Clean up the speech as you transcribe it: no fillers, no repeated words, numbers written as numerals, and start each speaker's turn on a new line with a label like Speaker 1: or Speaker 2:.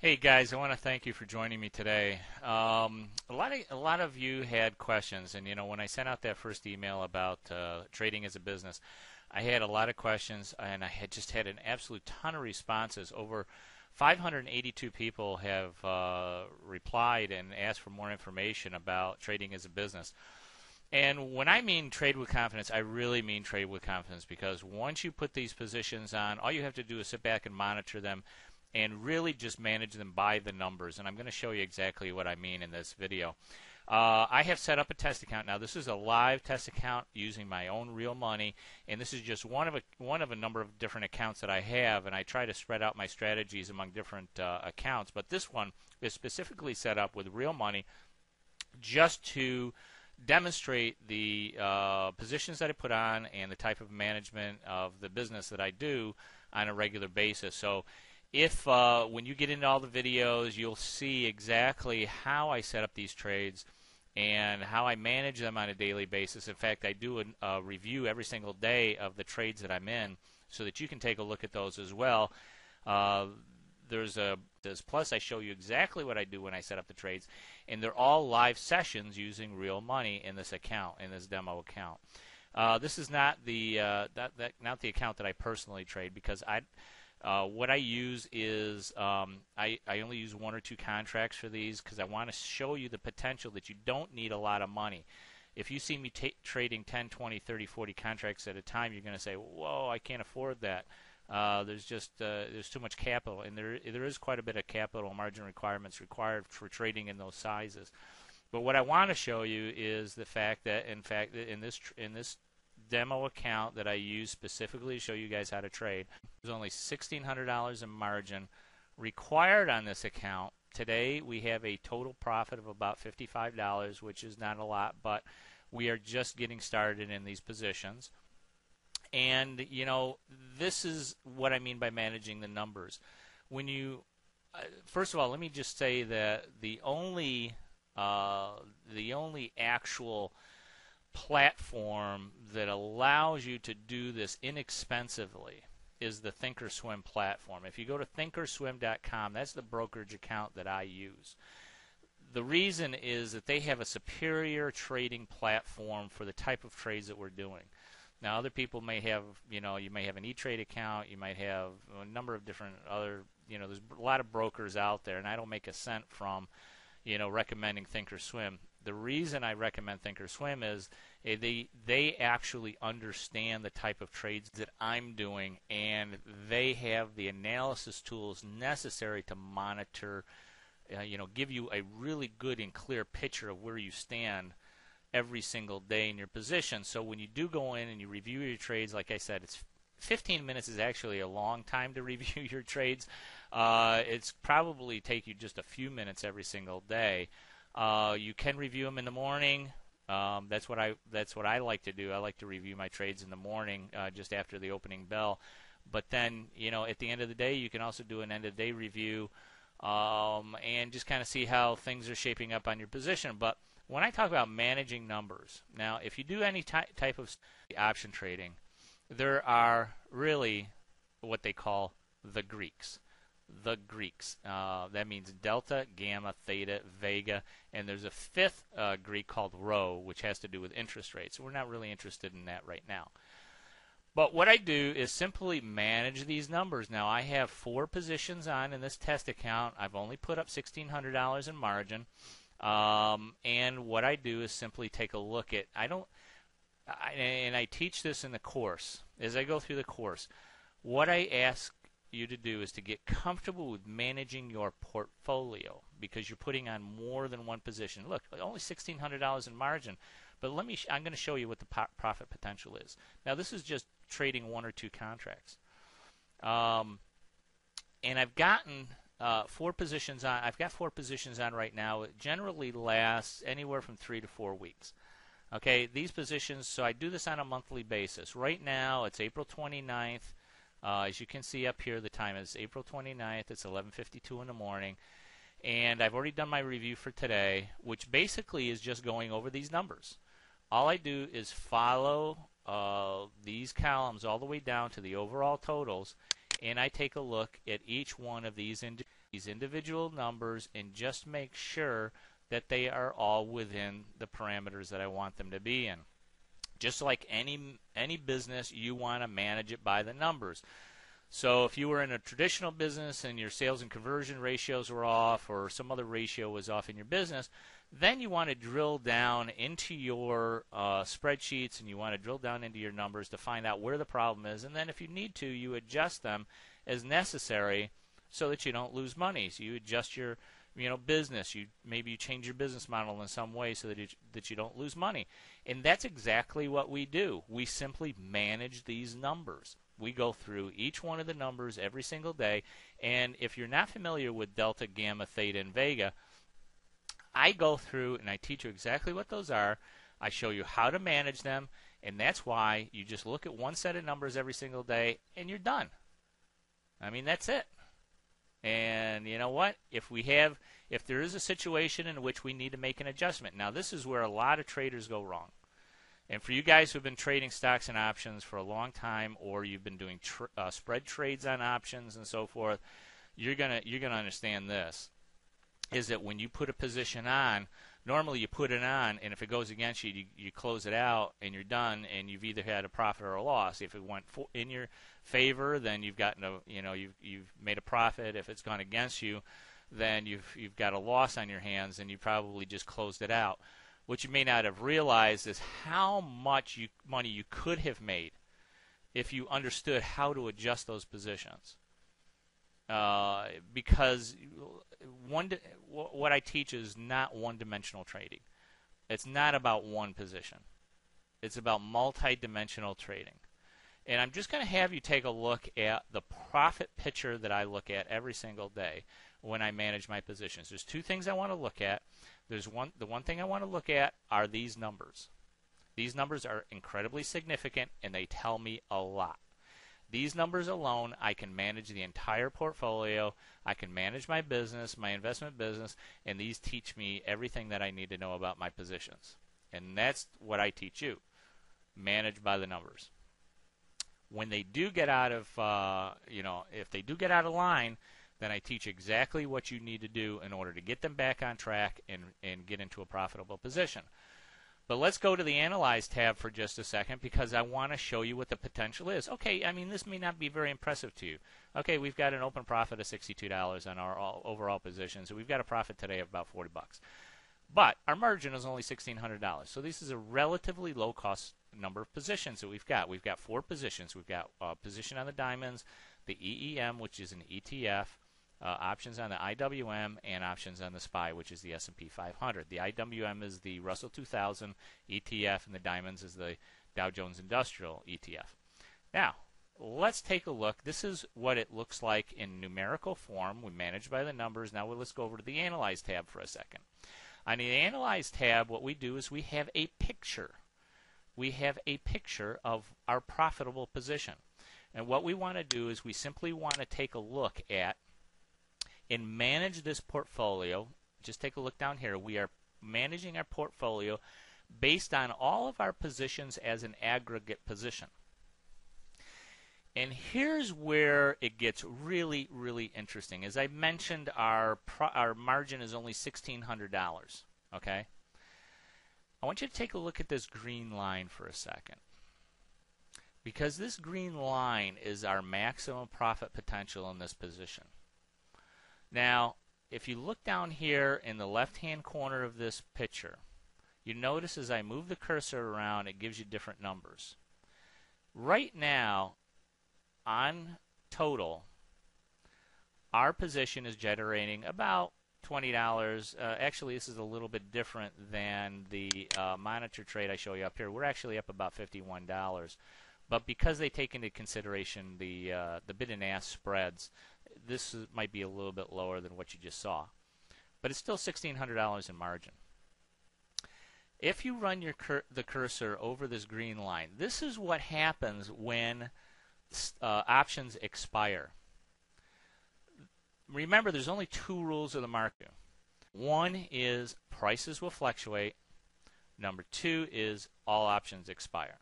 Speaker 1: Hey guys, I want to thank you for joining me today. A lot of you had questions, and when I sent out that first email about trading as a business, I had a lot of questions, and I had just had an absolute ton of responses. Over 582 people have replied and asked for more information about trading as a business. And when I mean trade with confidence, I really mean trade with confidence because once you put these positions on, all you have to do is sit back and monitor them and really just manage them by the numbers. And I'm going to show you exactly what I mean in this video. I have set up a test account. Now, this is a live test account using my own real money, and this is just one of a number of different accounts that I have, and I try to spread out my strategies among different accounts. But this one is specifically set up with real money just to demonstrate the positions that I put on and the type of management of the business that I do on a regular basis. So if when you get into all the videos, you'll see exactly how I set up these trades and how I manage them on a daily basis. In fact, I do a review every single day of the trades that I'm in so that you can take a look at those as well. Plus I show you exactly what I do when I set up the trades, and they're all live sessions using real money in this account, in this demo account. This is not the not the account that I personally trade because what I use is I only use one or two contracts for these because I want to show you the potential that you don't need a lot of money. If you see me trading 10, 20, 30, 40 contracts at a time, you're going to say, whoa, I can't afford that. There's too much capital, and there is quite a bit of capital margin requirements required for trading in those sizes. But what I want to show you is the fact that, in fact, in this demo account that I use specifically to show you guys how to trade, there's only $1,600 in margin required on this account. Today we have a total profit of about $55, which is not a lot, but we are just getting started in these positions. And this is what I mean by managing the numbers. When you first of all, let me just say that the only actual platform that allows you to do this inexpensively is the Thinkorswim platform. If you go to thinkorswim.com, that's the brokerage account that I use. The reason is that they have a superior trading platform for the type of trades that we're doing. Now, other people may have, you may have an E-Trade account, you might have a number of different other, there's a lot of brokers out there, and I don't make a cent from, recommending Thinkorswim. The reason I recommend Thinkorswim is they actually understand the type of trades that I'm doing, and they have the analysis tools necessary to monitor, give you a really good and clear picture of where you stand every single day in your position. So when you do go in and you review your trades, like I said, 15 minutes is actually a long time to review your trades. It's probably take you just a few minutes every single day. You can review them in the morning. That's what I like to do. I like to review my trades in the morning, just after the opening bell. But then, at the end of the day, you can also do an end of day review, and just kind of see how things are shaping up on your position. But when I talk about managing numbers, now if you do any type of option trading, there are really what they call the Greeks. The Greeks. That means delta, gamma, theta, vega, and there's a fifth Greek called rho, which has to do with interest rates. We're not really interested in that right now. But what I do is simply manage these numbers. Now, I have 4 positions on in this test account. I've only put up $1,600 in margin. And what I do is simply take a look at, and I teach this in the course, as I go through the course. What I ask you to do is to get comfortable with managing your portfolio because you're putting on more than one position. Look, only $1,600 in margin, but I'm going to show you what the profit potential is. Now, this is just trading 1 or 2 contracts. And I've gotten 4 positions on. I've got 4 positions on right now. It generally lasts anywhere from 3 to 4 weeks. Okay, these positions, so I do this on a monthly basis. Right now, it's April 29th. As you can see up here, the time is April 29th. It's 11:52 in the morning. And I've already done my review for today, which basically is just going over these numbers. All I do is follow these columns all the way down to the overall totals, and I take a look at each one of these individual numbers and just make sure that they are all within the parameters that I want them to be in. Just like any business, you want to manage it by the numbers. So if you were in a traditional business and your sales and conversion ratios were off, or some other ratio was off in your business, then you want to drill down into your spreadsheets, and you want to drill down into your numbers to find out where the problem is. And then if you need to, you adjust them as necessary so that you don't lose money. So you adjust your business. Maybe you change your business model in some way so that you don't lose money. And that's exactly what we do. We simply manage these numbers. We go through each one of the numbers every single day. And if you're not familiar with delta, gamma, theta, and vega, I go through and I teach you exactly what those are. I show you how to manage them. And that's why you just look at one set of numbers every single day and you're done. I mean, that's it. And you know what? If there is a situation in which we need to make an adjustment. Now, this is where a lot of traders go wrong. And for you guys who've been trading stocks and options for a long time, or you've been doing spread trades on options and so forth, you're gonna understand this. Is that when you put a position on, normally you put it on, and if it goes against you, you close it out, and you're done, and you've either had a profit or a loss. If it went in your favor, then you've gotten you've made a profit. If it's gone against you, then you've got a loss on your hands, and you probably just closed it out. What you may not have realized is how much money you could have made if you understood how to adjust those positions. Because what I teach is not one-dimensional trading. It's not about one position. It's about multi-dimensional trading. And I'm just going to have you take a look at the profit picture that I look at every single day when I manage my positions. There's two things I want to look at. The one thing I want to look at are these numbers. These numbers are incredibly significant, and they tell me a lot. These numbers alone, I can manage the entire portfolio. I can manage my business, my investment business, and these teach me everything that I need to know about my positions. And that's what I teach you. Manage by the numbers. When they do get out of, if they do get out of line, then I teach exactly what you need to do in order to get them back on track and get into a profitable position. But let's go to the Analyze tab for just a second, because I want to show you what the potential is. Okay, I mean, this may not be very impressive to you. Okay, we've got an open profit of $62 on our overall position, so we've got a profit today of about $40. But our margin is only $1,600. So this is a relatively low-cost number of positions that we've got. We've got 4 positions. We've got a position on the diamonds, the EEM, which is an ETF, options on the IWM, and options on the SPY, which is the S&P 500. The IWM is the Russell 2000 ETF, and the diamonds is the Dow Jones Industrial ETF. Now, let's take a look. This is what it looks like in numerical form. We manage by the numbers. Now let's go over to the Analyze tab for a second. On the Analyze tab, what we do is we have a picture. We have a picture of our profitable position. And what we want to do is we simply want to take a look at and manage this portfolio. Just take a look down here. We are managing our portfolio based on all of our positions as an aggregate position. And here's where it gets really, really interesting. As I mentioned, our margin is only $1,600. Okay? I want you to take a look at this green line for a second. Because this green line is our maximum profit potential in this position. Now, if you look down here in the left-hand corner of this picture, you notice as I move the cursor around, it gives you different numbers. Right now, on total, our position is generating about $20. Actually, this is a little bit different than the monitor trade I show you up here. We're actually up about $51. But because they take into consideration the bid and ask spreads, this might be a little bit lower than what you just saw. But it's still $1,600 in margin. If you run the cursor over this green line, this is what happens when options expire. Remember, there's only 2 rules of the market. One is prices will fluctuate. Number 2 is all options expire.